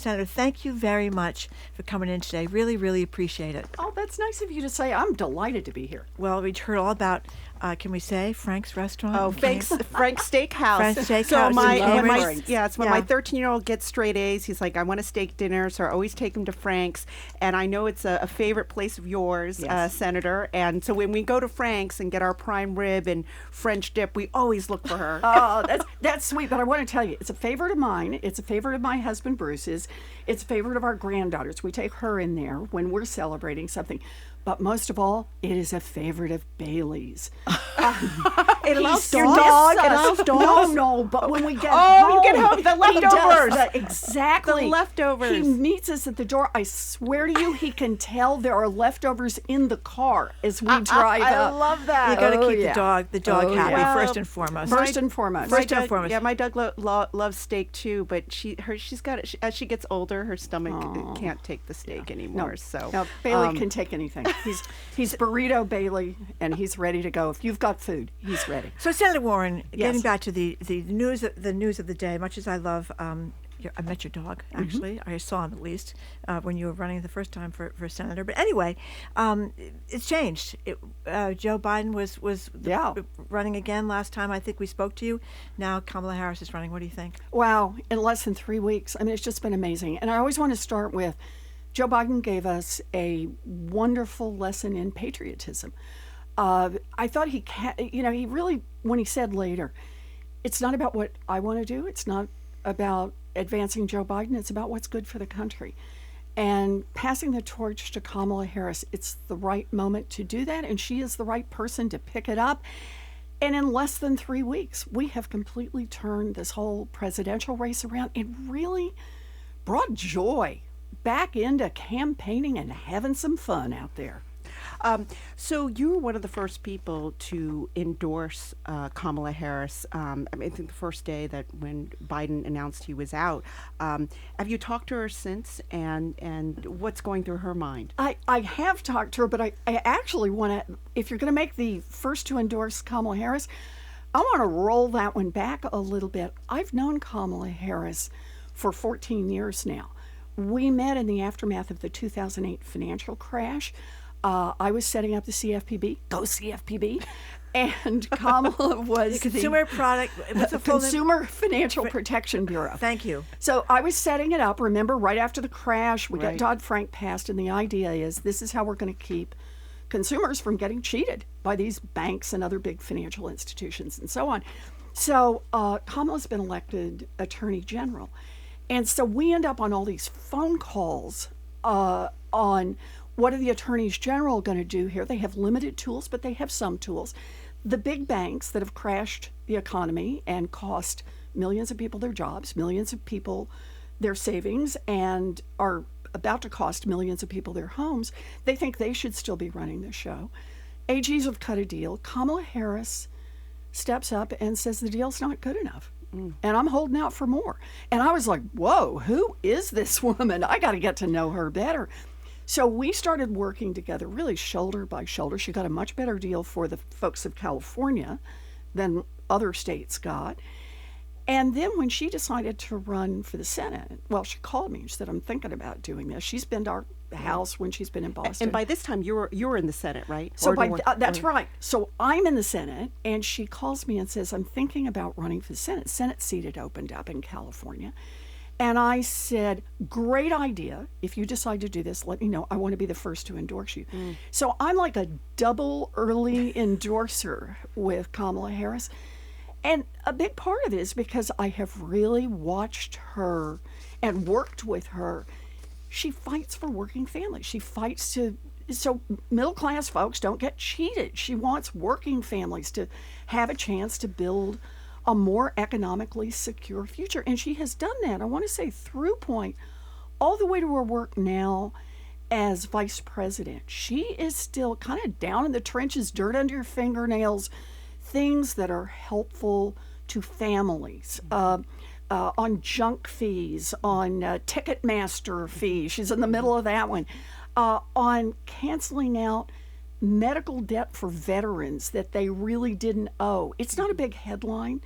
Senator, thank you very much for coming in today. Really, really appreciate it. Oh, that's nice of you to say. I'm delighted to be here. Well, we heard all about, can we say, Frank's Restaurant? Oh, Frank's Steakhouse. Frank's Steakhouse. So in my Cambridge. when my 13-year-old gets straight A's, he's like, I want a steak dinner, so I always take him to Frank's. And I know it's a favorite place of yours, Senator. And so when we go to Frank's and get our prime rib and French dip, we always look for her. Oh, that's sweet. But I want to tell you, it's a favorite of mine. It's a favorite of my husband Bruce's. It's a favorite of our granddaughters. We take her in there when we're celebrating something. But most of all, it is a favorite of Bailey's. It allows Your dog. dog. It allows dogs. No, but when we get you get home, the he does leftovers. that. Exactly. The leftovers. He meets us at the door. I swear to you, he can tell there are leftovers in the car as we drive I up. love that. You got to keep yeah. the dog happy yeah. first and foremost. First and foremost. First and foremost. Yeah, my dog loves steak too, but she's got it. As she gets older, her stomach can't take the steak anymore. No, Bailey can take anything. He's burrito Bailey, and he's ready to go. If you've got food, he's ready. So, Senator Warren, getting Yes. back to the news of the day, much as I love, I met your dog, actually. I saw him, at least, when you were running the first time for Senator. But anyway, it's changed. Joe Biden was running again last time I think we spoke to you. Now Kamala Harris is running. What do you think? Wow, in less than 3 weeks. I mean, it's just been amazing. And I always want to start with Joe Biden gave us a wonderful lesson in patriotism. I thought he really, when he said later, it's not about what I want to do. It's not about advancing Joe Biden. It's about what's good for the country. And passing the torch to Kamala Harris, it's the right moment to do that. And she is the right person to pick it up. And in less than 3 weeks, we have completely turned this whole presidential race around. It really brought joy back into campaigning and having some fun out there. So you were one of the first people to endorse Kamala Harris. I think the first day that when Biden announced he was out. Have you talked to her since? And what's going through her mind? I have talked to her, but I actually want to, if you're going to make the first to endorse Kamala Harris, I want to roll that one back a little bit. I've known Kamala Harris for 14 years now. We met in the aftermath of the 2008 financial crash. I was setting up the CFPB, go CFPB, and Kamala was the Consumer Product, what's the full name? Consumer Financial Protection Bureau. Thank you. So I was setting it up. Remember, right after the crash, we got Dodd-Frank passed, and the idea is this is how we're going to keep consumers from getting cheated by these banks and other big financial institutions and so on. So Kamala's been elected Attorney General. And so we end up on all these phone calls on what are the attorneys general going to do here. They have limited tools, but they have some tools. The big banks that have crashed the economy and cost millions of people their jobs, millions of people their savings, and are about to cost millions of people their homes, they think they should still be running the show. AGs have cut a deal. Kamala Harris steps up and says the deal's not good enough. And I'm holding out for more. And I was like, whoa, who is this woman? I got to get to know her better. So we started working together really shoulder by shoulder. She got a much better deal for the folks of California than other states got. And then when she decided to run for the Senate, well, she called me and she said, I'm thinking about doing this. She's been to our house when she's been in Boston. And by this time, you were in the Senate, right? So that's right. So I'm in the Senate, and she calls me and says, I'm thinking about running for the Senate. Senate seat had opened up in California. And I said, great idea. If you decide to do this, let me know. I want to be the first to endorse you. So I'm like a double early endorser with Kamala Harris. And a big part of it is because I have really watched her and worked with her. She fights for working families. She fights so middle-class folks don't get cheated. She wants working families to have a chance to build a more economically secure future. And she has done that, I want to say, through point, all the way to her work now as vice president. She is still kind of down in the trenches, dirt under your fingernails, things that are helpful to families. On junk fees, on Ticketmaster fees. She's in the middle of that one. On canceling out medical debt for veterans that they really didn't owe. It's not a big headline,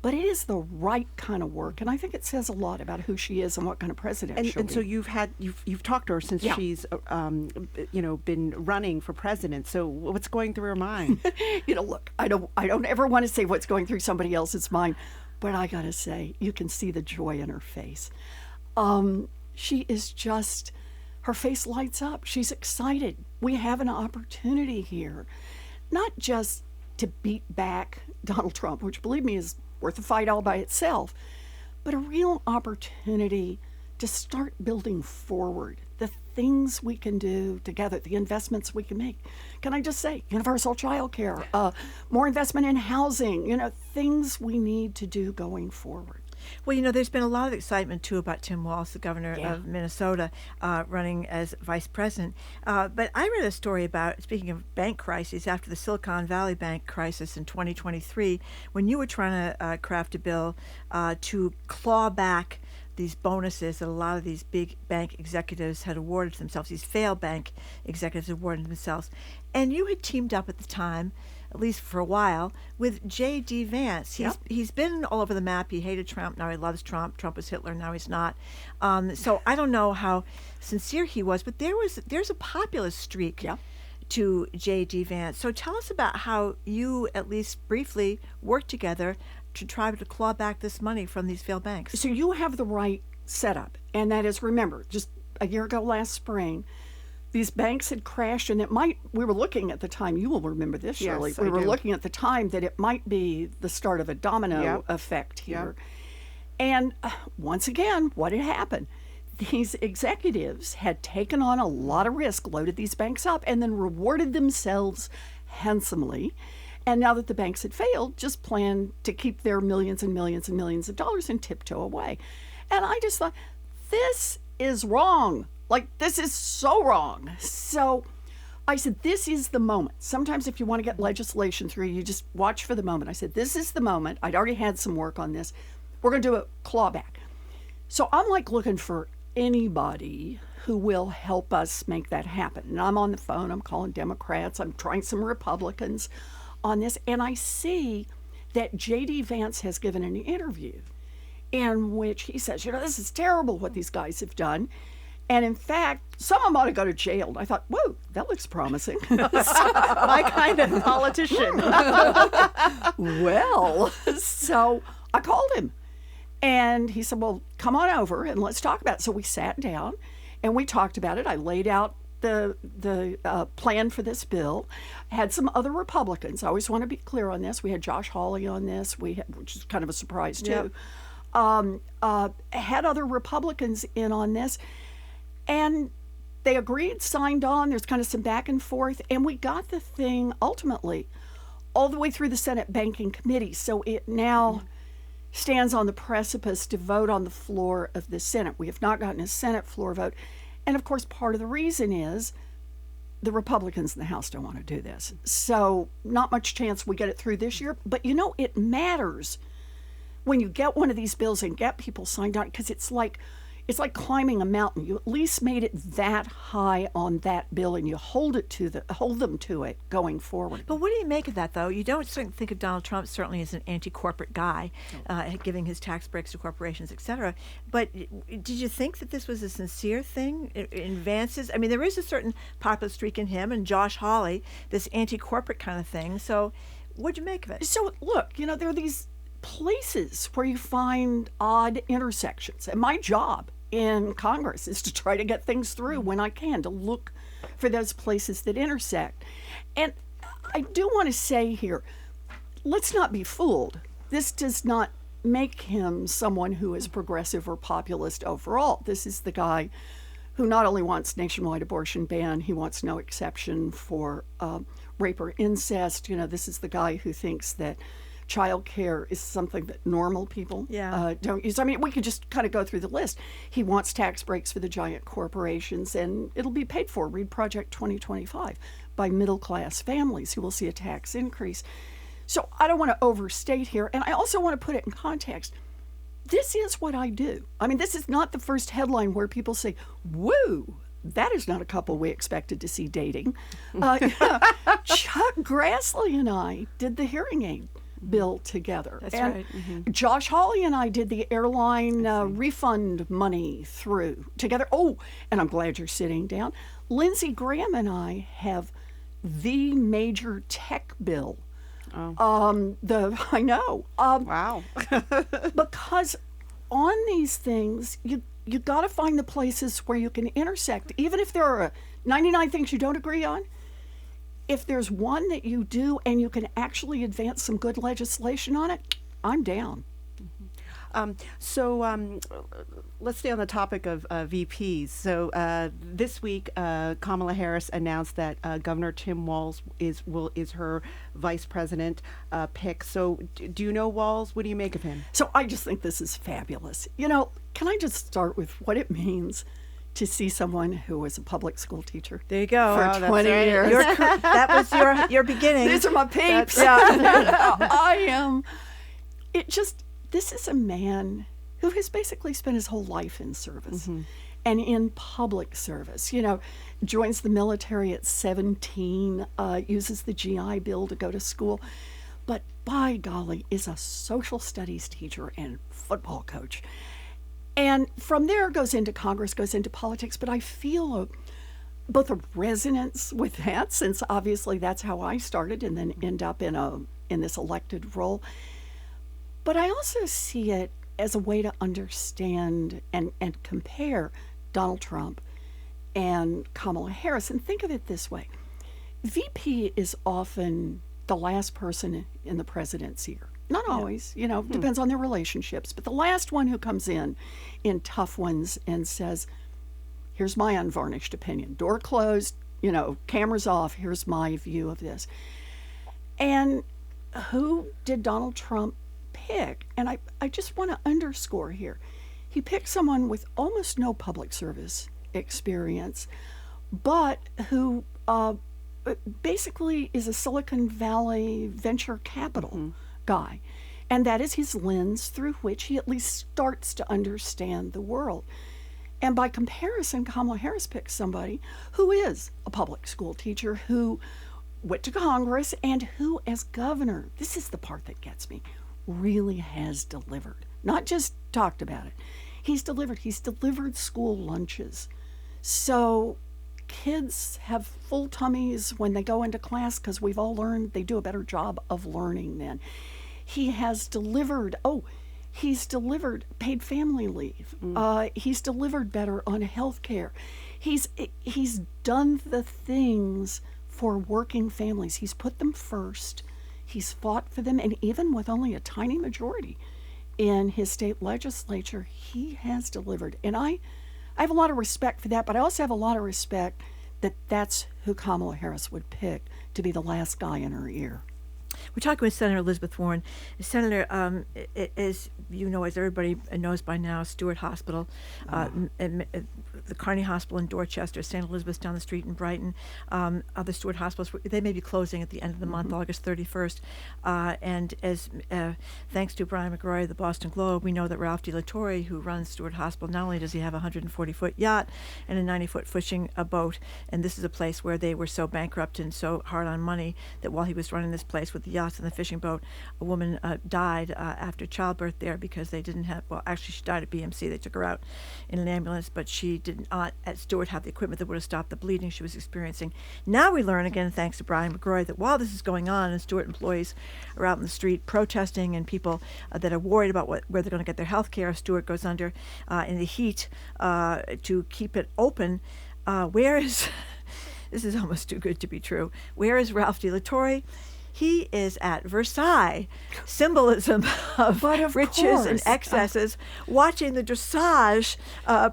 but it is the right kind of work, and I think it says a lot about who she is and what kind of president she'll And be. so you've talked to her since she's been running for president. So what's going through her mind? Look, I don't ever want to say what's going through somebody else's mind, but I gotta say, you can see the joy in her face. She is just, her face lights up. She's excited. We have an opportunity here, not just to beat back Donald Trump, which, believe me, is worth a fight all by itself, but a real opportunity to start building forward the things we can do together, the investments we can make. Can I just say, universal child care, more investment in housing, things we need to do going forward. Well, there's been a lot of excitement, too, about Tim Walz, the governor of Minnesota, running as vice president. But I read a story about, speaking of bank crises, after the Silicon Valley Bank crisis in 2023, when you were trying to craft a bill to claw back these bonuses that a lot of these big bank executives had awarded to themselves, these failed bank executives awarded themselves. And you had teamed up at the time, at least for a while, with J.D. Vance. He's been all over the map. He hated Trump. Now he loves Trump. Trump was Hitler. Now he's not. So I don't know how sincere he was, but there's a populist streak to J.D. Vance. So tell us about how you, at least briefly, worked together to try to claw back this money from these failed banks. So you have the right setup, and that is, remember, just a year ago last spring, these banks had crashed, and we were looking at the time, you will remember this, Shirley. Yes, we I were do. looking at the time that it might be the start of a domino effect here. And once again, what had happened? These executives had taken on a lot of risk, loaded these banks up, and then rewarded themselves handsomely. And now that the banks had failed, just planned to keep their millions and millions and millions of dollars and tiptoe away. And I just thought, this is wrong. This is so wrong. So I said, this is the moment. Sometimes if you want to get legislation through, you just watch for the moment. I said, this is the moment. I'd already had some work on this. We're going to do a clawback. So I'm looking for anybody who will help us make that happen. And I'm on the phone. I'm calling Democrats. I'm trying some Republicans on this. And I see that J.D. Vance has given an interview in which he says, this is terrible what these guys have done. And in fact, some of them ought to go to jail. And I thought, whoa, that looks promising. My kind of politician. Well, so I called him. And he said, well, come on over and let's talk about it. So we sat down and we talked about it. I laid out the plan for this bill. Had some other Republicans. I always want to be clear on this. We had Josh Hawley on this, which is kind of a surprise too. Had other Republicans in on this. And they agreed, signed on. There's kind of some back and forth. And we got the thing ultimately all the way through the Senate Banking Committee. So it now stands on the precipice to vote on the floor of the Senate. We have not gotten a Senate floor vote. And of course, part of the reason is the Republicans in the House don't want to do this. So not much chance we get it through this year. But it matters when you get one of these bills and get people signed on, because it's like climbing a mountain. You at least made it that high on that bill, and you hold them to it going forward. But what do you make of that, though? You don't think of Donald Trump certainly as an anti-corporate guy, giving his tax breaks to corporations, et cetera. But did you think that this was a sincere thing in Vance's? I mean, there is a certain popular streak in him and Josh Hawley, this anti-corporate kind of thing. So what'd you make of it? So look, there are these places where you find odd intersections. And my job in Congress is to try to get things through when I can, to look for those places that intersect. And I do want to say here, let's not be fooled. This does not make him someone who is progressive or populist overall. This is the guy who not only wants nationwide abortion ban, he wants no exception for rape or incest. This is the guy who thinks that child care is something that normal people don't use. I mean, we could just kind of go through the list. He wants tax breaks for the giant corporations, and it'll be paid for, read Project 2025, by middle-class families who will see a tax increase. So I don't want to overstate here, and I also want to put it in context. This is what I do. I mean, this is not the first headline where people say, woo, that is not a couple we expected to see dating. Chuck Grassley and I did the hearing aid bill together. That's and right. Josh Hawley and I did the airline refund money through together. Oh, and I'm glad you're sitting down. Lindsey Graham and I have the major tech bill. I know. Wow. Because on these things, you got to find the places where you can intersect. Even if there are 99 things you don't agree on, if there's one that you do and you can actually advance some good legislation on it, I'm down. So let's stay on the topic of VPs. So this week, Kamala Harris announced that Governor Tim Walz is her vice president pick. So do you know Walz? What do you make of him? So I just think this is fabulous. Can I just start with what it means to see someone who was a public school teacher? There you go. For 20 years. That was your beginning. These are my peeps. I am. This is a man who has basically spent his whole life in service and in public service. Joins the military at 17, uses the GI Bill to go to school, but by golly, is a social studies teacher and football coach. And from there goes into Congress, goes into politics, but I feel both a resonance with that, since obviously that's how I started and then end up in this elected role. But I also see it as a way to understand and compare Donald Trump and Kamala Harris. And think of it this way. VP is often the last person in the president's ear. Not always, depends on their relationships. But the last one who comes in tough ones and says, here's my unvarnished opinion. Door closed, cameras off. Here's my view of this. And who did Donald Trump pick? And I just want to underscore here. He picked someone with almost no public service experience, but who basically is a Silicon Valley venture capital guy. And that is his lens through which he at least starts to understand the world. And by comparison, Kamala Harris picked somebody who is a public school teacher, who went to Congress, and who, as governor, this is the part that gets me, really has delivered. Not just talked about it. He's delivered. He's delivered school lunches. So kids have full tummies when they go into class because we've all learned they do a better job of learning then. He has delivered, he's delivered paid family leave. He's delivered better on health care. He's done the things for working families. He's put them first. He's fought for them. And even with only a tiny majority in his state legislature, he has delivered. And I have a lot of respect for that, but I also have a lot of respect that that's who Kamala Harris would pick to be the last guy in her ear. We're talking with Senator Elizabeth Warren. Senator, as you know, as everybody knows by now, Steward Hospital, the Carney Hospital in Dorchester, St. Elizabeth's down the street in Brighton, other Steward Hospitals, they may be closing at the end of the month, August 31st. And as thanks to Brian McGrory, the Boston Globe, we know that Ralph DeLatorre, who runs Steward Hospital, not only does he have a 140-foot yacht and a 90-foot fishing boat, and this is a place where they were so bankrupt and so hard on money that while he was running this place with the yachts and the fishing boat, a woman died after childbirth there because they didn't have, well, actually she died at BMC. They took her out in an ambulance, but she did not at Steward have the equipment that would have stopped the bleeding she was experiencing. Now we learn, again, thanks to Brian McGrory, that while this is going on and Steward employees are out in the street protesting and people that are worried about where they're going to get their health care if Steward goes under in the heat to keep it open, where is, this is almost too good to be true, where is Ralph DeLatorre? He is at Versailles, symbolism of riches and excesses, watching the dressage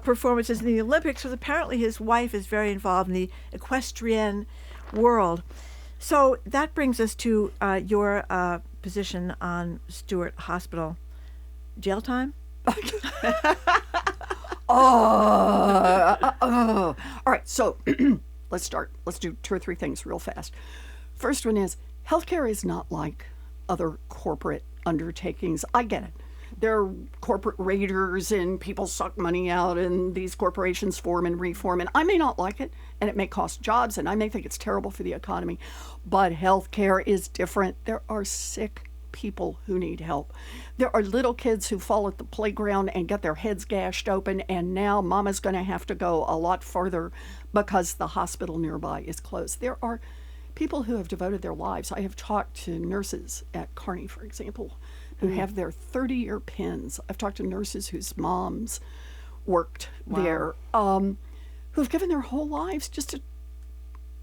performances in the Olympics, because apparently his wife is very involved in the equestrian world. So that brings us to your position on Steward Hospital. Jail time? All right, so let's start. Let's do 2 or 3 things real fast. First one is, healthcare is not like other corporate undertakings. I get it. There are corporate raiders and people suck money out and these corporations form and reform. And I may not like it and it may cost jobs and I may think it's terrible for the economy. But healthcare is different. There are sick people who need help. There are little kids who fall at the playground and get their heads gashed open, and now mama's going to have to go a lot farther because the hospital nearby is closed. There are people who have devoted their lives. I have talked to nurses at Kearney, for example, who have their 30-year pins. I've talked to nurses whose moms worked there, who've given their whole lives just to,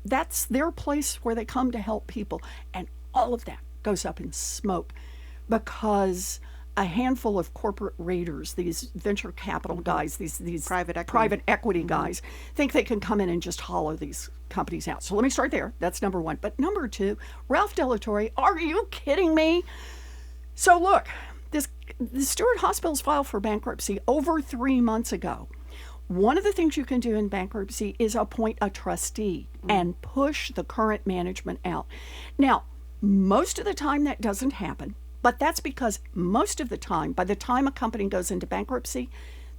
that's their place where they come to help people. And all of that goes up in smoke because a handful of corporate raiders, these venture capital guys, these private equity guys, think they can come in and just hollow these companies out. So let me start there. That's number one. But number two, Ralph Delatorre, are you kidding me? So look, the Steward Hospitals filed for bankruptcy over 3 months ago. One of the things you can do in bankruptcy is appoint a trustee and push the current management out. Now, most of the time that doesn't happen, but that's because most of the time, by the time a company goes into bankruptcy,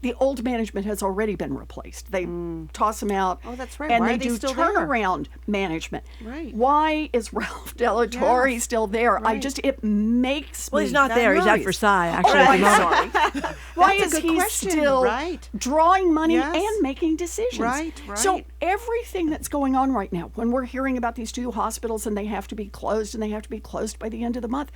the old management has already been replaced. They toss them out. Oh, that's right. And Why they are they do still there? turnaround management. Right. Why is Ralph Delatorre still there? Right. It makes Well, me he's not there. He's at furious. Versailles, actually. Oh, at the I'm moment. sorry. Why That's is a good he question. still Right. drawing money Yes. and making decisions? Right. So everything that's going on right now, when we're hearing about these 2 hospitals and they have to be closed and they have to be closed by the end of the month,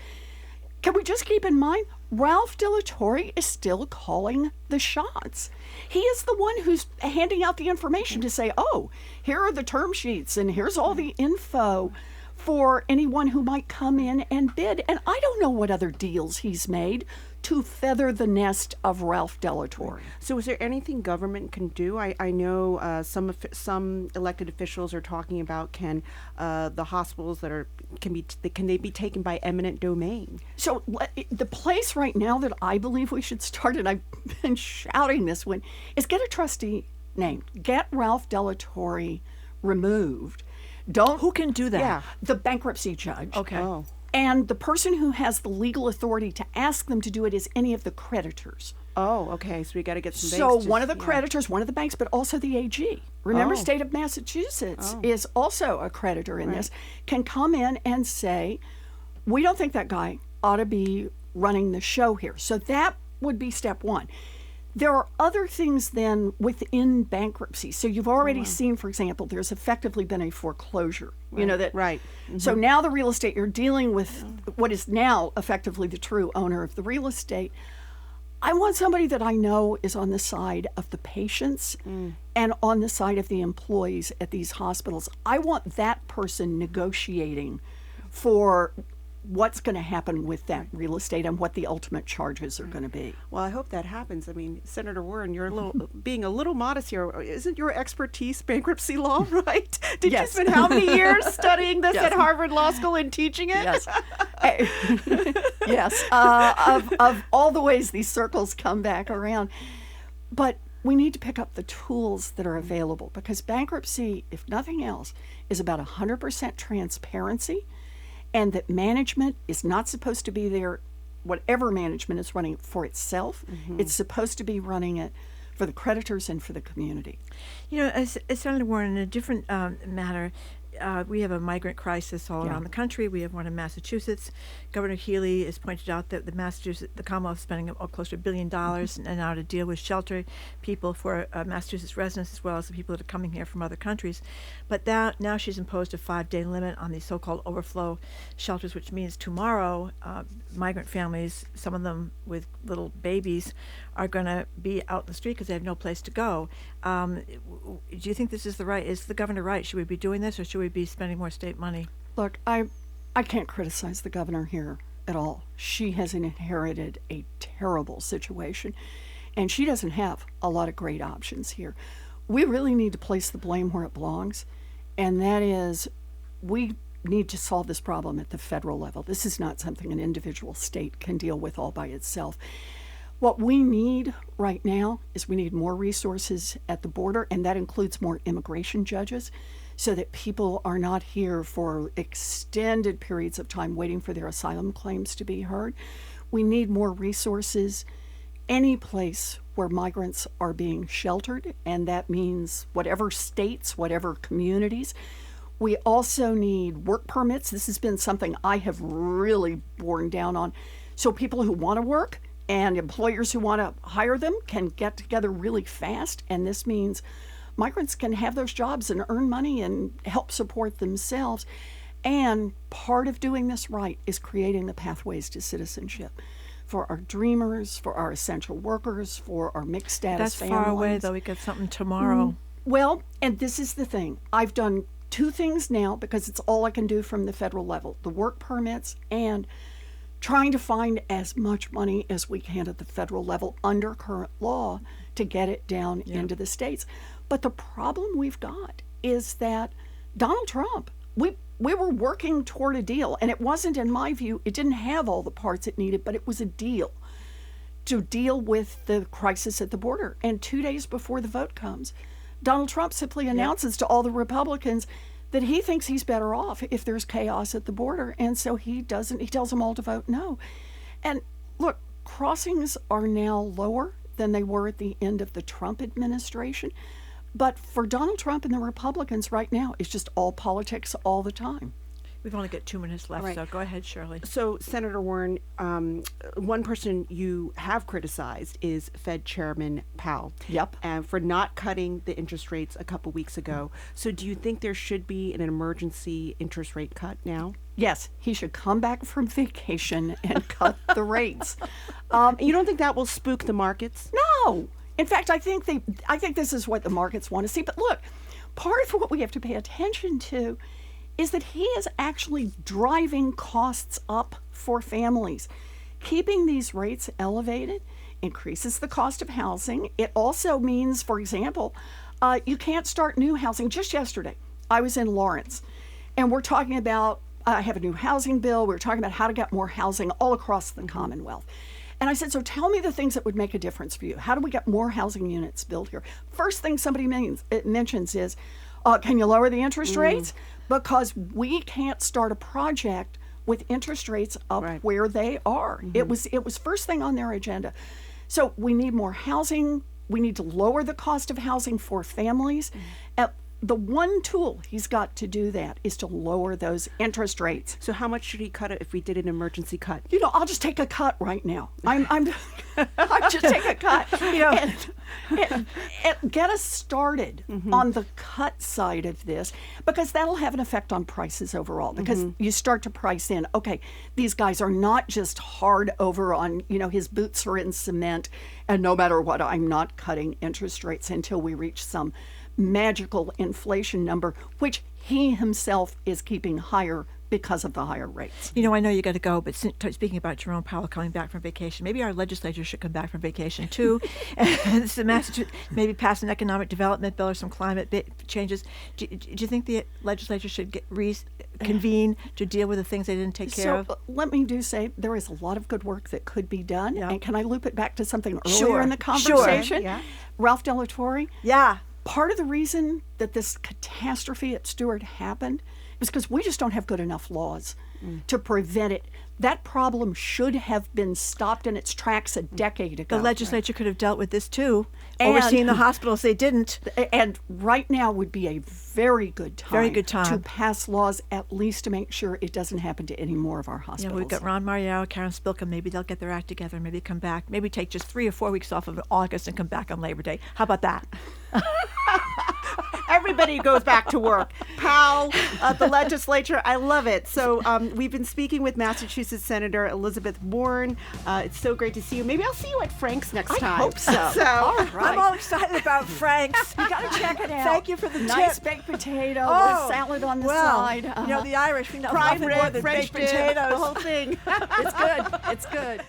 can we just keep in mind, Ralph Delatorre is still calling the shots. He is the one who's handing out the information to say, oh, here are the term sheets and here's all the info for anyone who might come in and bid. And I don't know what other deals he's made to feather the nest of Ralph Delatorre. So is there anything government can do? I know some elected officials are talking about can the hospitals can they be taken by eminent domain? So the place right now that I believe we should start, and I've been shouting this one, is get a trustee named. Get Ralph Delatorre removed. Who can do that? Yeah. The bankruptcy judge. Okay. Oh. And the person who has the legal authority to ask them to do it is any of the creditors. Oh, okay. So we got to get some. So banks one of the creditors, one of the banks, but also the AG. Remember, Oh. state of Massachusetts is also a creditor in this, can come in and say, we don't think that guy ought to be running the show here. So that would be step one. There are other things then within bankruptcy. So you've already seen, for example, there's effectively been a foreclosure. You know that. Right. So now the real estate, you're dealing with what is now effectively the true owner of the real estate. I want somebody that I know is on the side of the patients and on the side of the employees at these hospitals. I want that person negotiating for what's going to happen with that real estate and what the ultimate charges are going to be. Well, I hope that happens. I mean, Senator Warren, you're being a little modest here. Isn't your expertise bankruptcy law, right? Did Yes. you spend how many years studying this Yes. at Harvard Law School and teaching it? Yes. Yes. Of all the ways these circles come back around. But we need to pick up the tools that are available because bankruptcy, if nothing else, is about 100% transparency and that management is not supposed to be there, whatever management is running it for itself. It's supposed to be running it for the creditors and for the community. You know, as Senator Warren, in a different matter, we have a migrant crisis all around the country. We have one in Massachusetts. Governor Healy has pointed out that the Commonwealth is spending close to $1 billion and now to deal with shelter people for Massachusetts residents as well as the people that are coming here from other countries. But now she's imposed a 5-day limit on these so-called overflow shelters, which means tomorrow migrant families, some of them with little babies, are going to be out in the street because they have no place to go. Do you think this is is the governor right? Should we be doing this or should we be spending more state money? Look, I can't criticize the governor here at all. She has inherited a terrible situation, and she doesn't have a lot of great options here. We really need to place the blame where it belongs, and that is we need to solve this problem at the federal level. This is not something an individual state can deal with all by itself. What we need right now is we need more resources at the border, and that includes more immigration judges so that people are not here for extended periods of time waiting for their asylum claims to be heard. We need more resources any place where migrants are being sheltered, and that means whatever states, whatever communities. We also need work permits. This has been something I have really borne down on. So people who want to work and employers who want to hire them can get together really fast. And this means migrants can have those jobs and earn money and help support themselves. And part of doing this right is creating the pathways to citizenship for our dreamers, for our essential workers, for our mixed status families. That's far away, though. We get something tomorrow. Well, and this is the thing. I've done two things now because it's all I can do from the federal level, the work permits and trying to find as much money as we can at the federal level under current law to get it down into the states. But the problem we've got is that Donald Trump, we were working toward a deal, and it wasn't, in my view, it didn't have all the parts it needed, but it was a deal to deal with the crisis at the border. And 2 days before the vote comes, Donald Trump simply announces to all the Republicans that he thinks he's better off if there's chaos at the border. And so he tells them all to vote no. And look, crossings are now lower than they were at the end of the Trump administration. But for Donald Trump and the Republicans right now, it's just all politics all the time. We've only got 2 minutes left, so go ahead, Shirley. So, Senator Warren, one person you have criticized is Fed Chairman Powell. Yep. For not cutting the interest rates a couple weeks ago. So do you think there should be an emergency interest rate cut now? Yes, he should come back from vacation and cut the rates. You don't think that will spook the markets? No. In fact, I think this is what the markets want to see. But look, part of what we have to pay attention to is that he is actually driving costs up for families. Keeping these rates elevated increases the cost of housing. It also means, for example, you can't start new housing. Just yesterday, I was in Lawrence, and we're talking about, I have a new housing bill. We're talking about how to get more housing all across the Commonwealth. And I said, so tell me the things that would make a difference for you. How do we get more housing units built here? First thing somebody mentions is, can you lower the interest rates? Because we can't start a project with interest rates up where they are. It was first thing on their agenda. So we need more housing. We need to lower the cost of housing for families. The one tool he's got to do that is to lower those interest rates. So how much should he cut it if we did an emergency cut? You know, I'll just take a cut right now. I'm just take a cut. You know, and get us started on the cut side of this, because that'll have an effect on prices overall. Because you start to price in, okay, these guys are not just hard over on, you know, his boots are in cement, and no matter what, I'm not cutting interest rates until we reach some magical inflation number, which he himself is keeping higher because of the higher rates. You know, I know you got to go, but speaking about Jerome Powell coming back from vacation, maybe our legislature should come back from vacation too. And Massachusetts maybe pass an economic development bill or some climate changes. Do you think the legislature should reconvene to deal with the things they didn't take care of? Let me say there is a lot of good work that could be done. Yeah. And can I loop it back to something earlier in the conversation? Sure. Yeah. Ralph Delatorre. Yeah. Part of the reason that this catastrophe at Steward happened is because we just don't have good enough laws to prevent it. That problem should have been stopped in its tracks a decade ago. The legislature could have dealt with this too, overseeing the hospitals. They didn't. And right now would be a very good time to pass laws, at least to make sure it doesn't happen to any more of our hospitals. Yeah, we've got Ron Mariano, Karen Spilka. Maybe they'll get their act together. Maybe come back. Maybe take just 3 or 4 weeks off of August and come back on Labor Day. How about that? Everybody goes back to work. Powell, the legislature, I love it. So we've been speaking with Massachusetts Senator Elizabeth Warren. It's so great to see you. Maybe I'll see you at Frank's next time. I hope so. All right. I'm all excited about Frank's. You got to check it out. Thank you for the nice tip. baked potato with salad on the side. You know, the Irish, we know Prime nothing rib, more than French baked potatoes. dip, the whole thing. It's good. It's good.